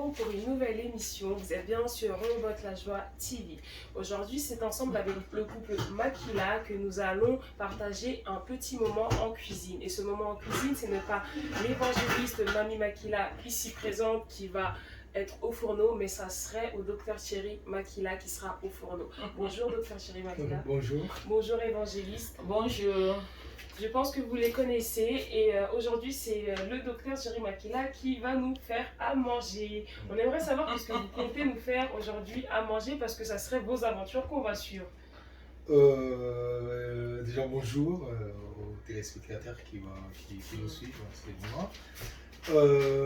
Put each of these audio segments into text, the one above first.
retrouve pour une nouvelle émission. Vous êtes bien sur Robot La Joie TV. Aujourd'hui, c'est ensemble avec le couple Makila que nous allons partager un petit moment en cuisine. Et ce moment en cuisine, ce n'est pas l'évangéliste Mami Makila ici présente qui va être au fourneau, mais ça serait au docteur Chéri Makila qui sera au fourneau. Bonjour docteur Chéri Makila. Bonjour. Bonjour évangéliste. Bonjour. Je pense que vous les connaissez et aujourd'hui c'est le docteur Chéri Makila qui va nous faire à manger. On aimerait savoir ce que vous comptez nous faire aujourd'hui à manger parce que ça serait vos aventures qu'on va suivre. Déjà bonjour aux téléspectateurs qui nous suivent, c'est moi.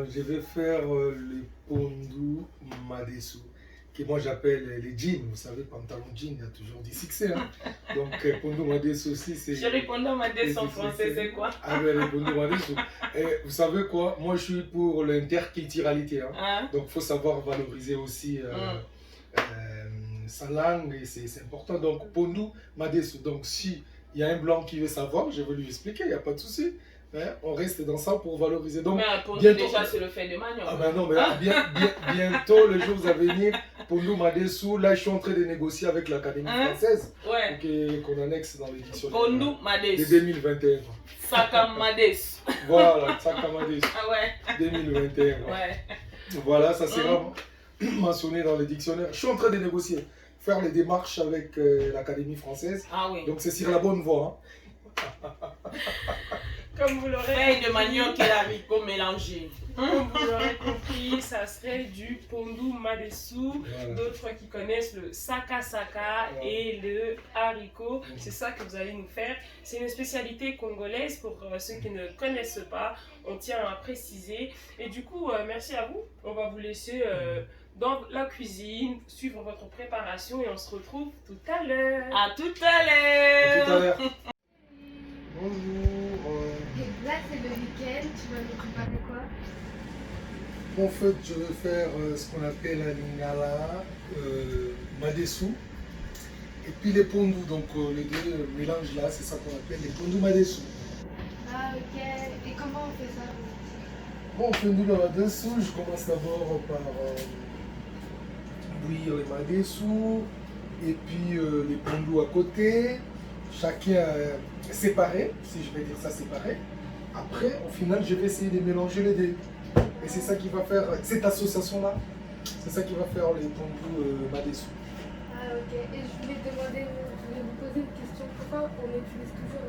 Je vais faire les pondou madesu, que moi j'appelle les jeans. Vous savez, pantalon jean, il y a toujours du succès. Hein? Donc pondou madesu aussi, c'est... Chéri, pondou madesu en français, c'est quoi? Ah ben les pondou madesu. Et vous savez quoi? Moi je suis pour l'interculturalité. Hein? Donc il faut savoir valoriser aussi sa langue et c'est important. Donc pondou madesu. Donc si il y a un blanc qui veut savoir, je vais lui expliquer, il n'y a pas de souci. Hein, on reste dans ça pour valoriser. Donc, mais pour nous, bientôt, déjà, c'est le fait de manioc. Ah ben non, mais bientôt, les jours à venir, pour nous, Madesu, là, je suis en train de négocier avec l'Académie française qu'on annexe dans les dictionnaires Pondou madesu. de 2021. Sakam madesu. Voilà, Sakam madesu. Ah ouais. 2021. Ouais. Voilà, ça sera mentionné dans les dictionnaires. Je suis en train de négocier, faire les démarches avec l'Académie française. Ah oui. Donc, c'est sur la bonne voie. Hein. Comme vous l'aurez Feuille de manioc et haricot mélangés. Comme vous l'aurez compris, ça serait du pondou madesu. Voilà. D'autres qui connaissent le saka saka et le haricot. C'est ça que vous allez nous faire. C'est une spécialité congolaise pour ceux qui ne connaissent pas. On tient à préciser. Et du coup, merci à vous. On va vous laisser dans la cuisine, suivre votre préparation et on se retrouve tout à l'heure. À tout à l'heure. À tout à l'heure. Bonjour. Et là, c'est le week-end, tu vas nous préparer quoi? En fait, je vais faire ce qu'on appelle un lingala, madesu, et puis les pondou. Donc les deux mélanges là, c'est ça qu'on appelle les pondou madesu. Ah ok, et comment on fait ça? Bon, pondou madesu, je commence d'abord par bouillir les madesu, et puis les pondou à côté, chacun séparé, si je vais dire ça séparé. Après, au final, je vais essayer de mélanger les deux. Et c'est ça qui va faire, cette association-là, c'est ça qui va faire les pondou madesu. Ah ok, et je voulais vous poser une question. Pourquoi on utilise toujours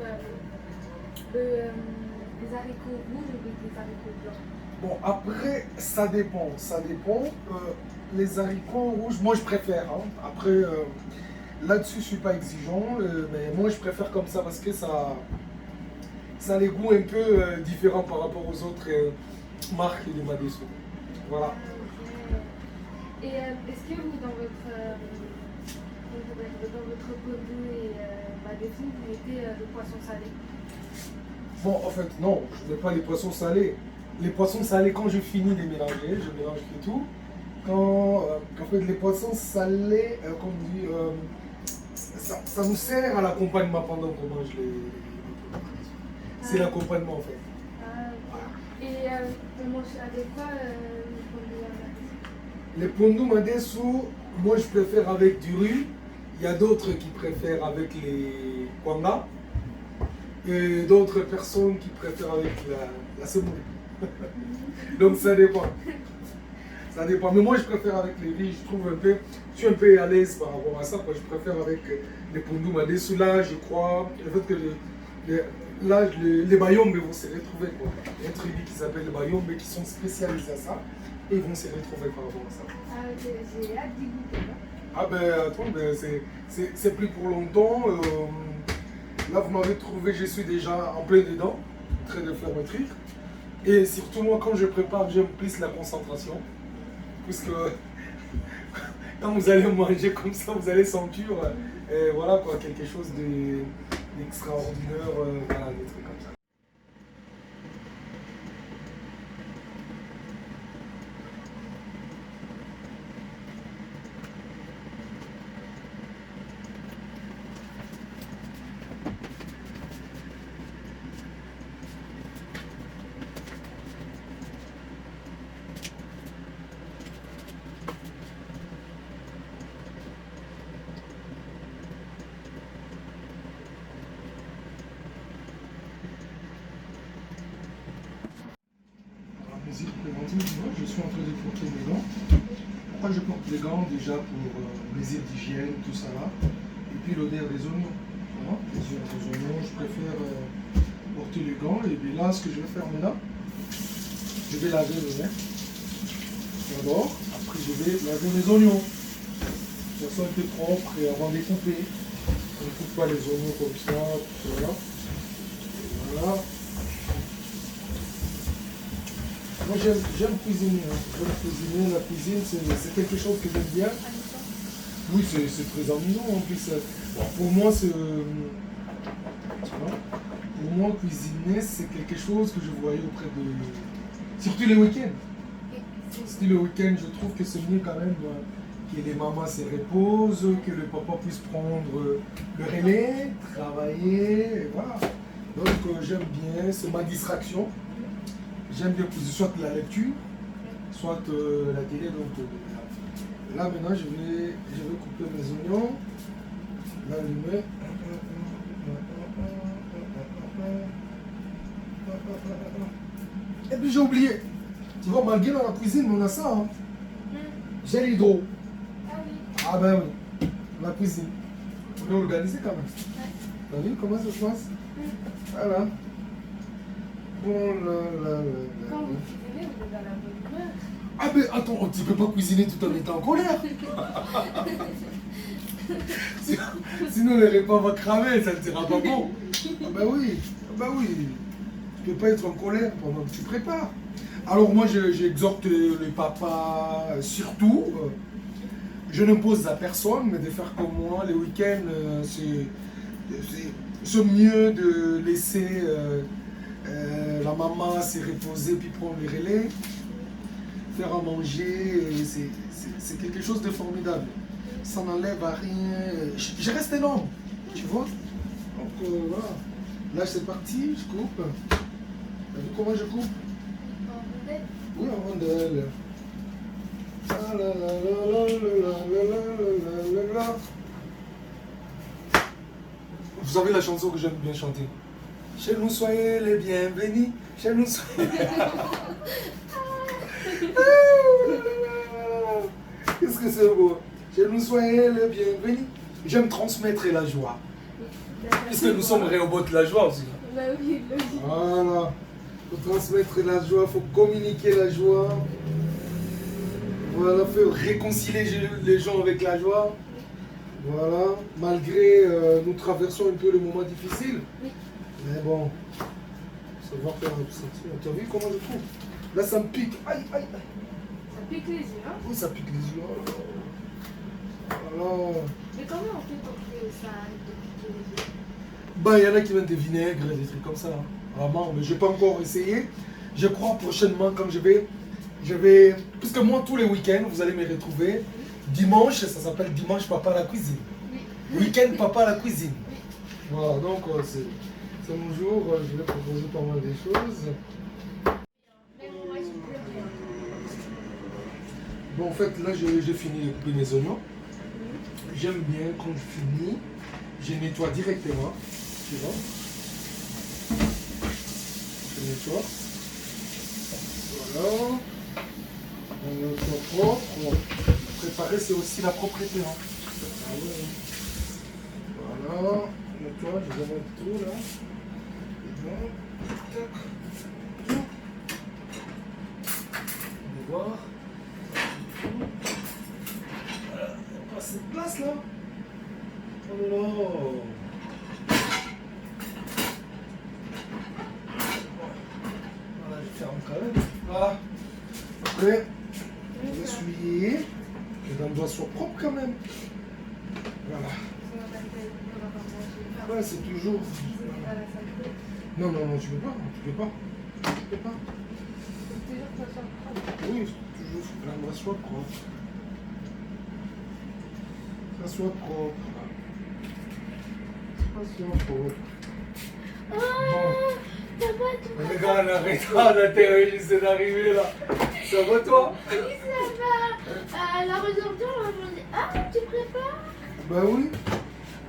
les haricots rouges ou les haricots blancs? Bon, après, ça dépend. Les haricots rouges, moi je préfère. Hein. Après, là-dessus, je ne suis pas exigeant, mais moi je préfère comme ça parce que ça a les goûts un peu différents par rapport aux autres marques de madesu. Voilà. Ah, ok. Et est-ce que vous, dans votre pondou et madesu, vous mettez le poisson salé? Bon, en fait, non, je ne mets pas les poissons salés. Les poissons salés, quand je finis de mélanger, je mélange tout. En fait, les poissons salés, comme on dit, ça nous sert à l'accompagnement pendant qu'on mange les c'est l'accompagnement en fait. Ah, ok. Et on mange avec quoi les pondou madesu, moi je préfère avec du riz. Il y a d'autres qui préfèrent avec les kwanga. Et d'autres personnes qui préfèrent avec la semoule. Donc ça dépend. Ça dépend. Mais moi je préfère avec les riz, je suis un peu à l'aise par rapport à ça. Moi, je préfère avec les pondou madesu. Là, je crois, le fait que les bayombe vont se retrouver. Quoi. Il y a un tribu qui s'appelle les bayombe qui sont spécialisés à ça. Et ils vont se retrouver par rapport à ça. Ah ok, j'ai hâte d'y goûter. Ah ben attends, c'est plus pour longtemps. Là, vous m'avez trouvé, je suis déjà en plein dedans, très de faire votre truc. Et surtout, moi, quand je prépare, j'aime plus la concentration. Puisque quand vous allez manger comme ça, vous allez sentir, voilà quoi, quelque chose d'extraordinaire, voilà, des trucs comme ça. plaisir préventif. Moi, je suis en train de porter mes gants. Pourquoi je porte les gants? Déjà pour plaisir d'hygiène, tout ça là. Et puis l'odeur des oignons. Voilà, plaisir des oignons, je préfère porter les gants. Et bien là, ce que je vais faire maintenant, je vais laver mes mains. D'abord, après je vais laver mes oignons. Ça soit un peu propre et avant de les couper. On ne coupe pas les oignons comme ça. Voilà. Voilà. Moi j'aime cuisiner. Hein. J'aime cuisiner. La cuisine c'est quelque chose que j'aime bien. Oui, c'est très amusant en plus. Bon, pour moi, tu vois, pour moi, cuisiner, c'est quelque chose que je voyais auprès de. Surtout les week-ends. Surtout le week-end, je trouve que c'est mieux quand même que les mamans se reposent, que le papa puisse prendre le relais, travailler, et voilà. Donc j'aime bien, c'est ma distraction. J'aime bien soit la lecture, soit la télé. Donc là maintenant je vais couper mes oignons. Là je mets. Et puis j'ai oublié. Tu vois, malgré dans la cuisine, on a ça. Hein. Gel hydro. Ah oui. Ah ben oui, la cuisine. On est organisé quand même. T'as vu comment ça se passe? Voilà. Oh là là là là. Quand vous cuisinez, vous êtes dans la bonne humeur. Ah ben attends, tu peux pas cuisiner tout en étant en colère. Sinon le repas va cramer, ça ne sera pas bon. Ah ben oui, tu peux pas être en colère pendant que tu prépares. Alors moi j'exhorte les papas surtout, je n'impose à personne, mais de faire comme moi, les week-ends, c'est mieux de laisser la maman se reposer puis prendre les relais, faire à manger, c'est quelque chose de formidable. Ça n'enlève à rien, je reste énorme, tu vois. Donc voilà, là c'est parti, je coupe. T'as vu comment je coupe? Oui, en rondelle. Ah là là là là là là là là. Vous savez la chanson que j'aime bien chanter? Chez nous soyez les bienvenus. Chez nous soyez. Qu'est-ce que c'est beau? Chez nous soyez les bienvenus. J'aime transmettre la joie. Puisque nous sommes Rehoboth de la joie aussi. Bah oui, logique. Voilà. Il faut transmettre la joie, il faut communiquer la joie. Voilà, faut réconcilier les gens avec la joie. Voilà, malgré nous traversons un peu les moments difficiles. Mais bon, ça va faire un sentir. Tu as vu comment je trouve? Là, ça me pique. Aïe, aïe, aïe. Ça pique les yeux, hein? Oui, ça pique les yeux. Voilà. Mais comment on fait pour que ça arrête de piquer les yeux? Ben, il y en a qui mettent des vinaigres, des trucs comme ça. Hein. Vraiment, mais je n'ai pas encore essayé. Je crois prochainement, quand je vais... Puisque moi, tous les week-ends, vous allez me retrouver. Dimanche, ça s'appelle Dimanche Papa à la cuisine. Week-end Papa à la cuisine. Voilà, donc c'est mon jour. Je vais proposer pas mal des choses. Bon, en fait, là, j'ai fini de couper mes oignons. J'aime bien, quand je finis, je nettoie directement. Tu vois? Je nettoie. Voilà. On nettoie propre. Préparer, c'est aussi la propreté. Hein. Ah ouais. Voilà. On nettoie, je vais mettre tout là. Et bon. Tac. Tout. On va voir. Pas cette place là. Oh là là. Voilà, je ferme quand même. Voilà. Après, je vais essuyer. Que le doigt soit propre quand même. Voilà. Ouais, c'est toujours. Non, non, non, tu peux pas. Tu peux pas. Tu peux pas. Toujours que ça soit propre. Oui, toujours. Que la doigt soit propre. Ça soit propre. Ça soit propre. Oh, ça va tout. Les gars, on arrête pas d'atterrir, c'est d'arriver là. Ça va toi? Oui, ça va. Alors aujourd'hui, on va manger. Ah, tu prépares? Bah oui.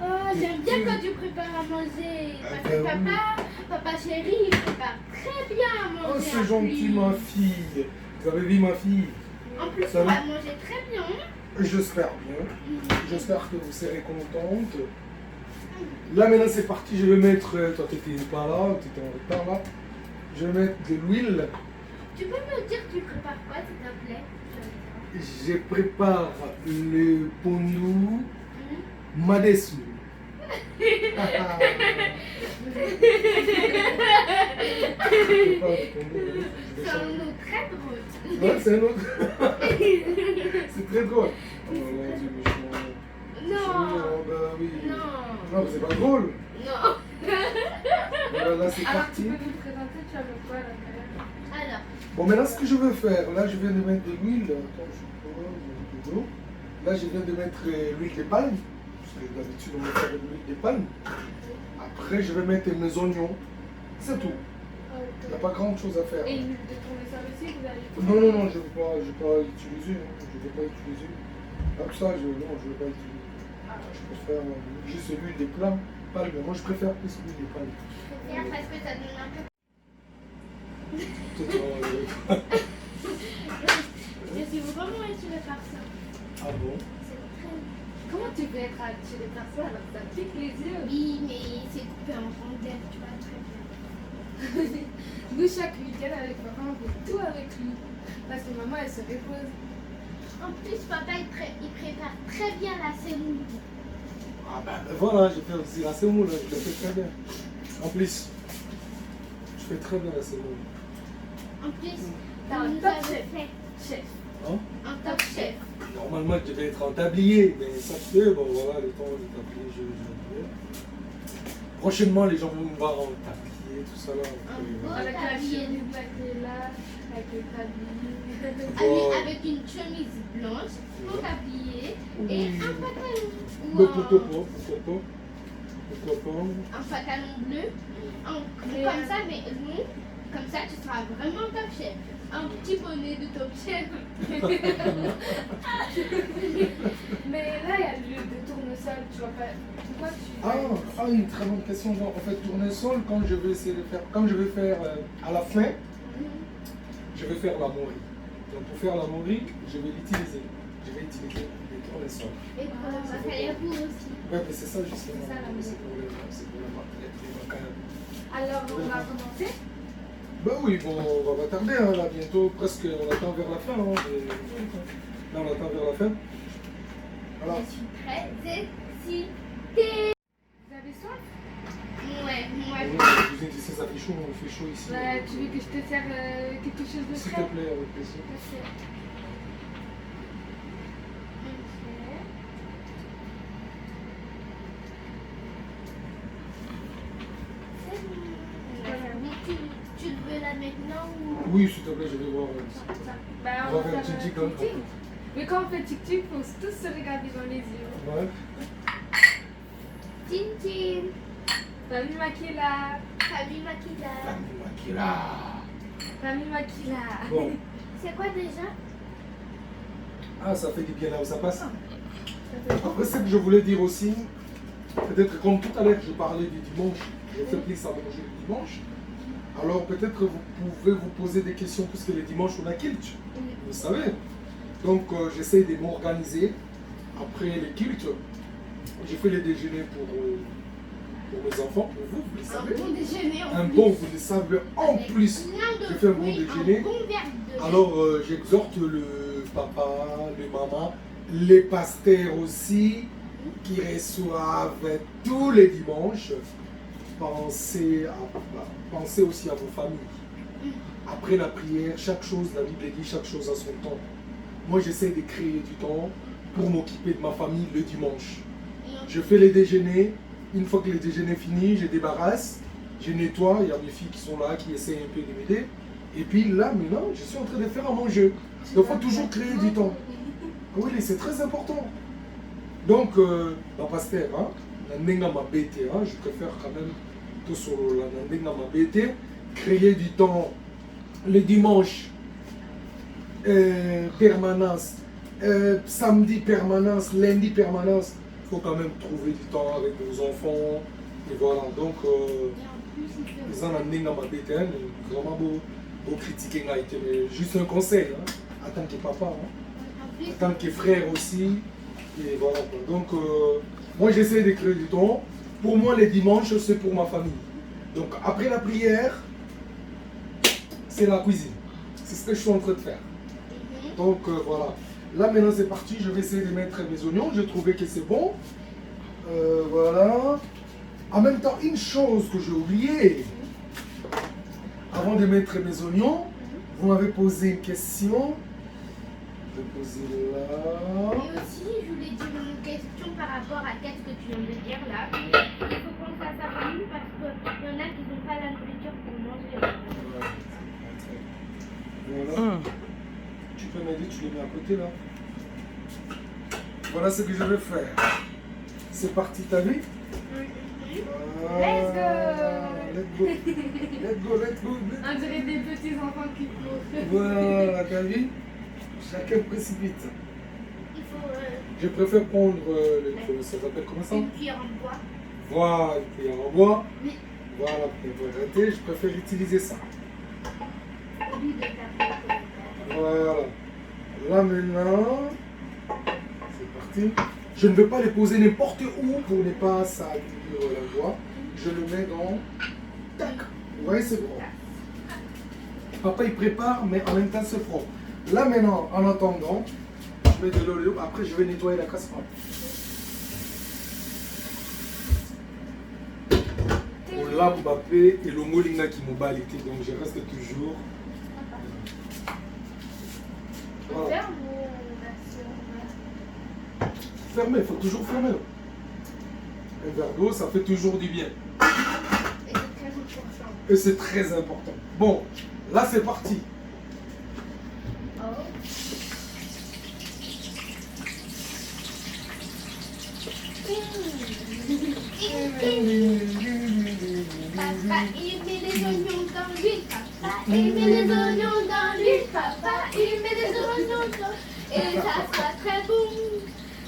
Oh, j'aime bien quand tu prépares à manger. Parce que bah oui. papa, papa chéri, il prépare très bien à manger. Oh, c'est en gentil, plus. ma fille. Vous avez vu ma fille? En plus, Ça on va? va manger très bien. J'espère bien. J'espère que vous serez contente. Là, maintenant, c'est parti. Je vais mettre. Toi, tu n'étais pas là, tu étais en retard là. Je vais mettre de l'huile. Tu peux me dire tu prépares quoi, s'il te plaît? Je prépare le pondou madesu. C'est un mot très drôle. Ouais, c'est un autre. C'est très drôle. Oh mon Dieu, mais Non. bah oui. Non. Non, c'est pas drôle. Non. Voilà, c'est Alors, parti. tu peux nous présenter, tu as le quoi à l'intérieur? Alors, Bon, maintenant, ce que je veux faire, là, je viens de mettre de l'huile. Attends, je prends de l'eau. Là, je viens de mettre l'huile de palme. Parce que d'habitude, on met faire de l'huile de palme. Après, je vais mettre mes oignons. C'est tout. Il n'y a pas grand chose à faire. Et une huile de tournesol aussi, vous allez. Non, non, non, je ne vais pas utiliser. Hein. Je ne vais pas utiliser. Comme ça, non, je ne vais pas utiliser. Je préfère juste l'huile de palme. Moi, je préfère plus l'huile de palme. c'est bien parce que ça donne un peu. C'est trop, Je suis vraiment attirée par ça. Ah bon? C'est très. Comment tu peux être attiré par ça alors que ça pique les yeux? Oui, mais c'est coupé en rondelles, tu vois très bien. Nous, chaque week-end avec papa, on fait tout avec lui. Parce que maman, elle se repose. En plus, papa, il prépare très bien la semoule. Ah ben voilà, je fais aussi la semoule, je le fais très bien. En plus, je fais très bien la semoule. En plus, T'as un nous top avons chef. fait Chef. Hein? un top chef. Normalement, je devais être en tablier, mais ça se fait, bon voilà, le temps de tablier, je vais. Prochainement, les gens vont me voir en tablier, tout ça là. Un Après, beau Avec la tablier. chemise là qui est là, avec le tablier. Bon. Avec une chemise blanche, un tablier Oui. et un pantalon. Ou Mais un- pourquoi pas? Pourquoi pas? un pantalon bleu, Mais, comme ça, mais long. Comme ça, tu seras vraiment top chef. Un petit bonnet de top chef. Mais là, il y a l'huile de tournesol, tu vois pas. Pourquoi tu. Une très bonne question. Bon, en fait, tournesol, quand je vais essayer de faire, comme je vais faire à la fin, je vais faire la morue. Donc pour faire la morue, je vais l'utiliser. Je vais utiliser les tournesols. Et pour le macayabou aussi. Ouais, mais c'est ça justement. C'est ça, la C'est pour la macayabou. Alors, on va commencer. Bah oui, bon, on va pas tarder, hein, là, bientôt, presque, on attend vers la fin. Hein, là, on attend vers la fin. Voilà. Je suis très excitée. Vous avez soif? Ouais, moi On va la cuisine d'ici, ça fait chaud, on fait chaud ici. Ouais, tu veux que je te serve quelque chose de S'il te frais? plaît, avec plaisir. Tu le veux là maintenant ou... Oui, s'il te plaît, je vais voir. Bah, On va faire tic-tic, hein. tic-tic. Mais quand on fait tic-tic, il faut tous se regarder dans les yeux. Ouais. Tin Tin. Famille Makila. Famille Makila. Makila. Famille Makila. Bon. C'est quoi déjà? Ah, ça fait du bien là où ça passe. Après, ce que je voulais dire aussi, peut-être comme tout à l'heure, je parlais du dimanche, je fais plus à manger le dimanche. Alors peut-être que vous pouvez vous poser des questions puisque le dimanche on a Kilch, vous savez. Donc j'essaie de m'organiser après les Kilch. J'ai fait le déjeuner pour mes enfants, pour vous, vous le Un savez. bon déjeuner en Un plus. bon, vous le savez en Avec plus. plein de J'ai fait un bon fruits, déjeuner. Un bon verre de Alors j'exhorte le papa, le maman, les pasteurs aussi qui reçoivent tous les dimanches. Pensez aussi à vos familles. Après la prière, chaque chose, la Bible dit chaque chose a son temps. Moi j'essaie de créer du temps pour m'occuper de ma famille le dimanche. Je fais les déjeuners. Une fois que le déjeuner est fini, je débarrasse, je nettoie. Il y a mes filles qui sont là, qui essayent un peu de m'aider. Et puis là, maintenant, je suis en train de faire à manger. Donc il faut toujours créer du temps. Oui, c'est très important. Donc, la pasteur, hein, la nenga mabete, hein, je préfère quand même tout sur la nenga mabete, créer du temps le dimanche, permanence, samedi permanence, lundi permanence. Il faut quand même trouver du temps avec nos enfants. Et voilà, donc plus il fait. Les gens ont amené dans ma bête, hein, vraiment beau critiquer, mais juste un conseil, hein, en tant que papa, hein, En plus, en tant que frère aussi. Et voilà, quoi. Donc, moi j'essaie de créer du temps. Pour moi, les dimanches, c'est pour ma famille. Donc, après la prière, c'est la cuisine. C'est ce que je suis en train de faire. Donc, voilà. Là, maintenant, c'est parti. Je vais essayer de mettre mes oignons. J'ai trouvé que c'est bon. Voilà. En même temps, une chose que j'ai oubliée. Avant de mettre mes oignons, vous m'avez posé une question. Je vais poser là. et aussi, je voulais dire une question par rapport à ce que tu viens de dire là. Il faut penser à sa famille parce qu'il y en a qui n'ont pas la nourriture pour manger. Voilà. Tu peux m'aider, tu les mets à côté là. Voilà ce que je vais faire. C'est parti, t'as vu? Let's go. Let's go. Let's go, let's go. On dirait des petits enfants qui courent. Voilà, t'as vu? Chacun précipite. Il faut Je préfère prendre ça s'appelle comment ça? une cuillère en bois. Voilà, une cuillère en bois. Oui. Voilà, pour arrêter, je préfère utiliser ça. Au lieu de taper. Voilà. Là maintenant, c'est parti. Je ne vais pas les poser n'importe où pour ne pas salir la voie. Je le mets dans... Tac. Vous voyez, c'est propre. Papa, il prépare, mais en même temps, c'est propre. Là maintenant, en attendant, je mets de l'eau. Après, je vais nettoyer la casserole. Là, Mbappé et le Molinga qui m'ont balité, donc je reste toujours. On Voilà. ferme ou on va Fermé, il faut toujours fermer. Un verre d'eau, ça fait toujours du bien. Et c'est très important. Et c'est très important. Bon, là c'est parti. Oh. Papa, il met les oignons dans l'huile. Papa, il met les oignons dans l'huile. Papa, il met les oignons dans l'huile. Et ça sera très bon.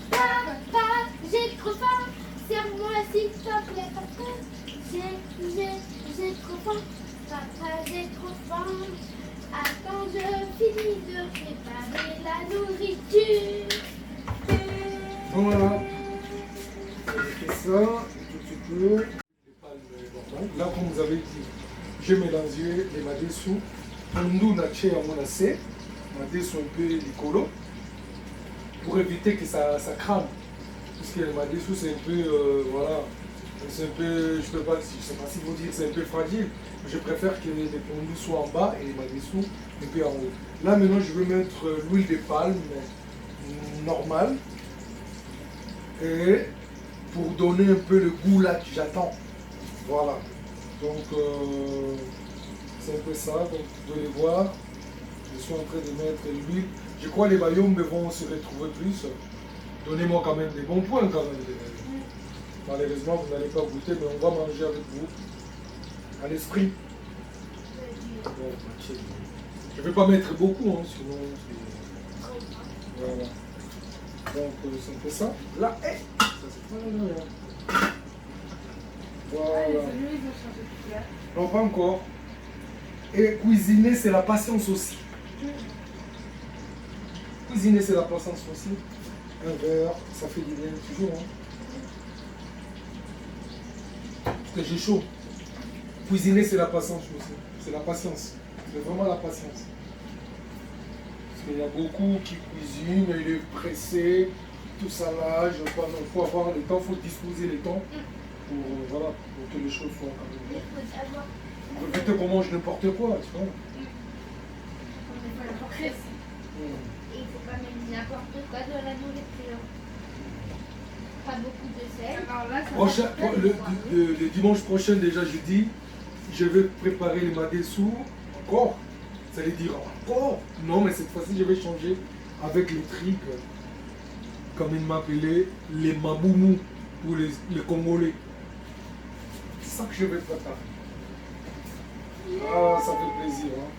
Papa, j'ai trop faim. Serre-moi s'il te plaît, papa. J'ai trop faim. Papa, j'ai trop faim. Attends, je finis de préparer la nourriture. Voilà. Je fais ça, un tout petit peu. Là, comme vous avez dit, j'ai mélangé les madessous. Nous, on a fait un madessous un peu licolo pour éviter que ça crame. Parce que le madessous, c'est un peu, voilà, c'est un peu, je sais pas si vous dire, c'est un peu fragile. Je préfère que les pondus soient en bas et les madessous un peu en haut. Là, maintenant, je vais mettre l'huile de palme normale. Et pour donner un peu le goût là que j'attends. Voilà. Donc, c'est un peu ça. Donc, vous devez voir. Je suis en train de mettre l'huile. Je crois que les bayoums vont se retrouver plus. Donnez-moi quand même des bons points quand même. Malheureusement, vous n'allez pas goûter, mais on va manger avec vous. À l'esprit. Bon, je ne vais pas mettre beaucoup, hein, sinon... Voilà. Donc, c'est un peu ça. Là, ça c'est pas là. Voilà. les oignons, ils ont changé de couleur. Non, pas encore. Et cuisiner, c'est la patience aussi. Cuisiner, c'est la patience aussi. Un verre, ça fait du bien toujours. Hein. Parce que j'ai chaud. Cuisiner, c'est la patience aussi. C'est la patience. C'est vraiment la patience. Parce qu'il y a beaucoup qui cuisinent, il est pressé, tout ça là. Il faut avoir le temps, il faut disposer le temps pour, voilà, pour que les choses soient quand même. Il faut savoir. Peut-être qu'on mange n'importe quoi, tu vois. Et il ne faut pas mettre n'importe quoi dans la nourriture. Pas beaucoup de sel. Alors là, ça Prochain, va être le dimanche prochain, déjà jeudi, je vais préparer les madessous encore. Ça veut dire encore. Non, mais cette fois-ci, je vais changer avec les tripes, comme il m'appelait, les maboumou pour les Congolais. C'est ça que je vais préparer. Ah, ça fait plaisir. Hein.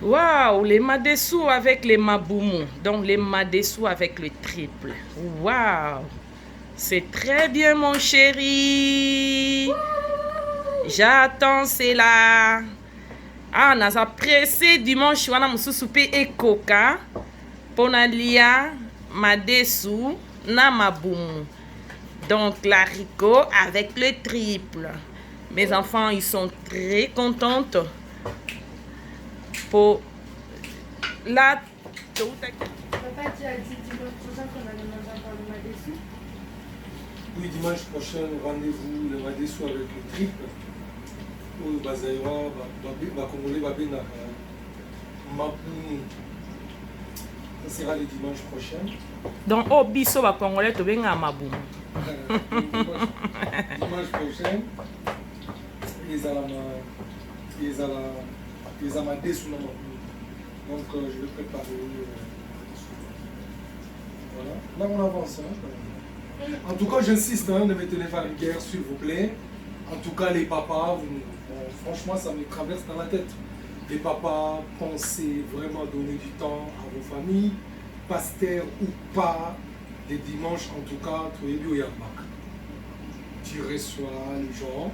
Waouh, les madessous avec les maboumou. Donc les madessous avec le triple. Waouh. C'est très bien mon chéri. J'attends cela. Ah, naza pressé dimanche wana mususu pe ekoka pona lia madesu na maboum. Donc l'haricot avec le triple. Mes enfants, ils sont très contentes pour la... Papa, tu as dit dimanche prochain qu'on allait manger encore le madessou. Oui, dimanche prochain, rendez-vous le Madesu avec le triple. Au Bazaïwa, Congolais, Babena, Maboum. Ça sera le dimanche prochain. Donc, au biso ba congolais to benga maboum. Dimanche prochain, les amadés sous la maboum. Donc, je vais préparer. Voilà. Là, on avance. Hein. En tout cas, j'insiste, hein, ne me tenez pas une guerre, s'il vous plaît. En tout cas, les papas, franchement, ça me traverse dans la tête. Les papas, pensez vraiment donner du temps à vos familles, pasteur ou pas, des dimanches, en tout cas, tu reçois les gens,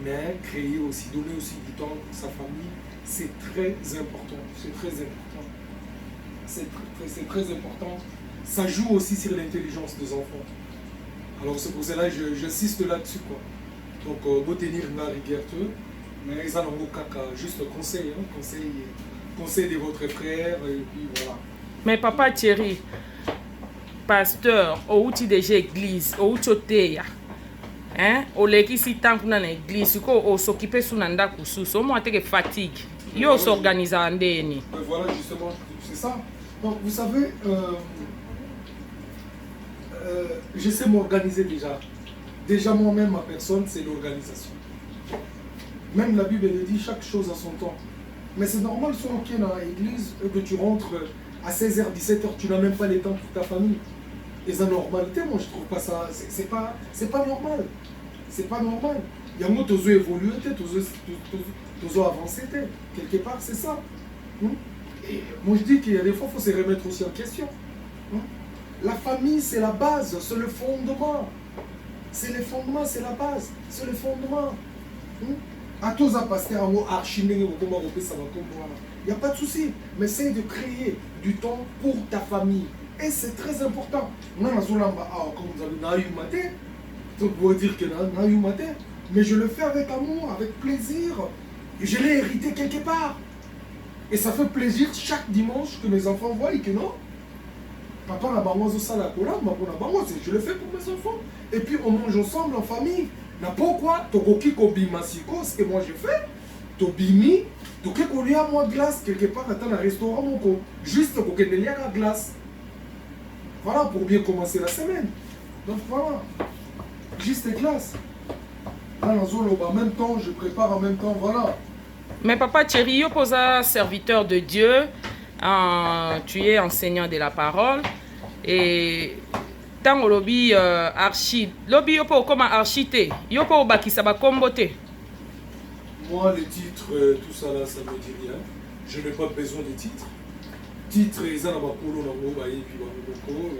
mais créer aussi, donner aussi du temps pour sa famille, c'est très important. C'est très important. C'est très important. Ça joue aussi sur l'intelligence des enfants. Alors c'est pour cela que j'insiste là-dessus, quoi. Donc, vous tenir une rigueur, mais ils ont juste conseil, hein, conseil de votre frère, et puis voilà. Mais papa Thierry, pasteur, au outil déjà église, au outil hein, au leki si tant qu'on a l'église, au s'occuper sous nanda kusus, au moins t'es fatigue, yo s'organise en déni. Voilà justement, c'est ça. Donc vous savez, je sais m'organiser déjà. Déjà moi-même, ma personne, c'est l'organisation. Même la Bible elle dit chaque chose à son temps. Mais c'est normal, si on est dans l'église, que tu rentres à 16h, 17h, tu n'as même pas les temps pour ta famille. Et c'est normalité, moi je trouve pas ça, c'est pas normal. C'est pas normal. Il y a moi, tu as évolué, tu as avancé, quelque part, c'est ça. Et moi je dis qu'il y a des fois, il faut se remettre aussi en question. La famille, c'est la base, c'est le fondement. C'est le fondement, c'est la base, c'est le fondement. À tous à passer à mot archiné, il n'y a pas de souci, mais essaye de créer du temps pour ta famille. Et c'est très important. Comme vous avez matin, vous pouvez dire que matin, mais je le fais avec amour, avec plaisir. Et je l'ai hérité quelque part. Et ça fait plaisir chaque dimanche que mes enfants voient que non. Papa n'a pas mangé ça la cola, je le fais pour mes enfants. Et puis on mange ensemble en famille. Na pourquoi tokoki kobima siko, ce que moi je fais, tobimi, toke kolia moi glace quelque part dans un restaurant moko, juste pour que y a la glace. Voilà pour bien commencer la semaine. Donc voilà, juste glace. Là en même temps, je prépare en même temps, voilà. Mais papa Thierry, yo posa serviteur de Dieu. Tu es enseignant de la parole et tant au lobby archi lobby yo pour comme archité yo pour bakisa ba komboté. Moi les titres tout ça là ça me dit rien. Je n'ai pas besoin de titres. Titres ils en ont polo na mo ba et puis ba moko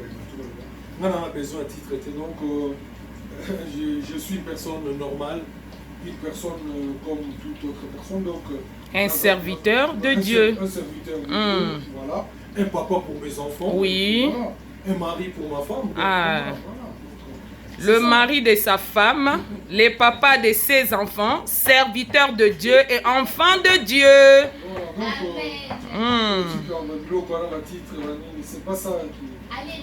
on a besoin de titres donc je suis une personne normale, une personne comme toute autre personne donc un serviteur de Dieu. Un serviteur de Dieu, voilà. Un papa pour mes enfants. Oui. Voilà. Un mari pour ma femme. Ah. Voilà. Le mari de sa femme, les papas de ses enfants, serviteurs de Dieu et enfants de Dieu. C'est pas ça.